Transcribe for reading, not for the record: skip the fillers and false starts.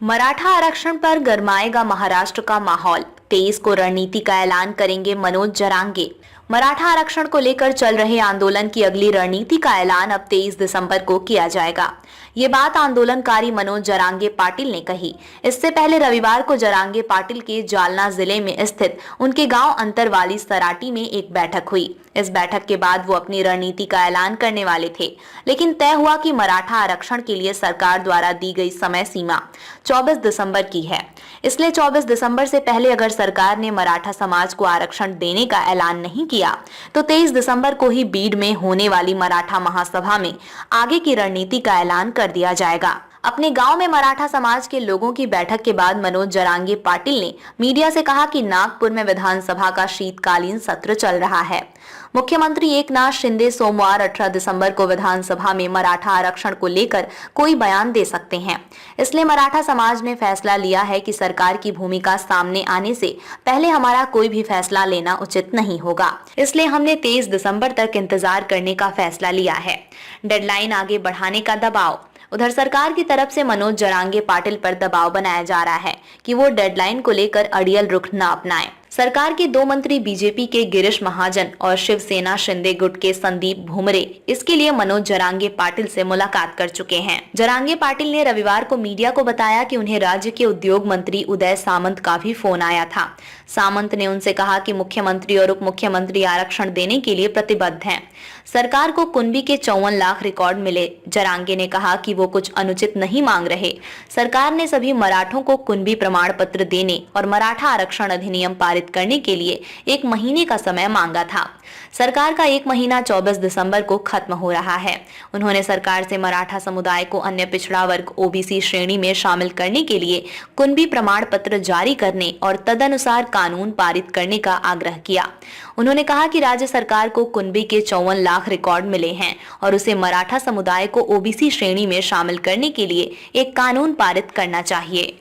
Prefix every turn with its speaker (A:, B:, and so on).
A: मराठा आरक्षण पर गरमाएगा महाराष्ट्र का माहौल। 23 को रणनीति का ऐलान करेंगे मनोज जरांगे। मराठा आरक्षण को लेकर चल रहे आंदोलन की अगली रणनीति का ऐलान अब 23 दिसंबर को किया जाएगा। ये बात आंदोलनकारी मनोज जरांगे पाटिल ने कही। इससे पहले रविवार को जरांगे पाटिल के जालना जिले में स्थित उनके गांव अंतरवाली सराटी में एक बैठक हुई। इस बैठक के बाद वो अपनी रणनीति का ऐलान करने वाले थे, लेकिन तय हुआ कि मराठा आरक्षण के लिए सरकार द्वारा दी गई समय सीमा 24 दिसंबर की है। इसलिए 24 दिसंबर से पहले अगर सरकार ने मराठा समाज को आरक्षण देने का ऐलान नहीं किया तो 23 दिसंबर को ही बीड में होने वाली मराठा महासभा में आगे की रणनीति का ऐलान कर दिया जाएगा। अपने गांव में मराठा समाज के लोगों की बैठक के बाद मनोज जरांगे पाटिल ने मीडिया से कहा कि नागपुर में विधानसभा का शीतकालीन सत्र चल रहा है। मुख्यमंत्री एकनाथ शिंदे सोमवार 18 दिसंबर को विधानसभा में मराठा आरक्षण को लेकर कोई बयान दे सकते हैं। इसलिए मराठा समाज ने फैसला लिया है कि सरकार की भूमिका सामने आने से पहले हमारा कोई भी फैसला लेना उचित नहीं होगा। इसलिए हमने 23 दिसंबर तक इंतजार करने का फैसला लिया है। डेडलाइन आगे बढ़ाने का दबाव। उधर सरकार की तरफ से मनोज जरांगे पाटिल पर दबाव बनाया जा रहा है कि वो डेडलाइन को लेकर अड़ियल रुख न अपनाएं। सरकार के 2 मंत्री बीजेपी के गिरीश महाजन और शिवसेना शिंदे गुट के संदीप भुमरे इसके लिए मनोज जरांगे पाटिल से मुलाकात कर चुके हैं। जरांगे पाटिल ने रविवार को मीडिया को बताया कि उन्हें राज्य के उद्योग मंत्री उदय सामंत का भी फोन आया था। सामंत ने उनसे कहा कि मुख्यमंत्री और उप मुख्यमंत्री आरक्षण देने के लिए प्रतिबद्ध हैं। सरकार को कुनबी के 54 लाख रिकॉर्ड मिले। जरांगे ने कहा कि वो कुछ अनुचित नहीं मांग रहे। सरकार ने सभी मराठों को कुनबी प्रमाण पत्र देने और मराठा आरक्षण अधिनियम पारित करने के लिए 1 महीने का समय मांगा था। सरकार का 1 महीना 24 दिसंबर को खत्म हो रहा है। उन्होंने सरकार से मराठा समुदाय को अन्य पिछड़ा वर्ग ओबीसी श्रेणी में शामिल करने के लिए कुनबी प्रमाण पत्र जारी करने और तदनुसार कानून पारित करने का आग्रह किया। उन्होंने कहा कि राज्य सरकार को कुनबी के 54 लाख रिकॉर्ड मिले हैं और उसे मराठा समुदाय को ओबीसी श्रेणी में शामिल करने के लिए एक कानून पारित करना चाहिए।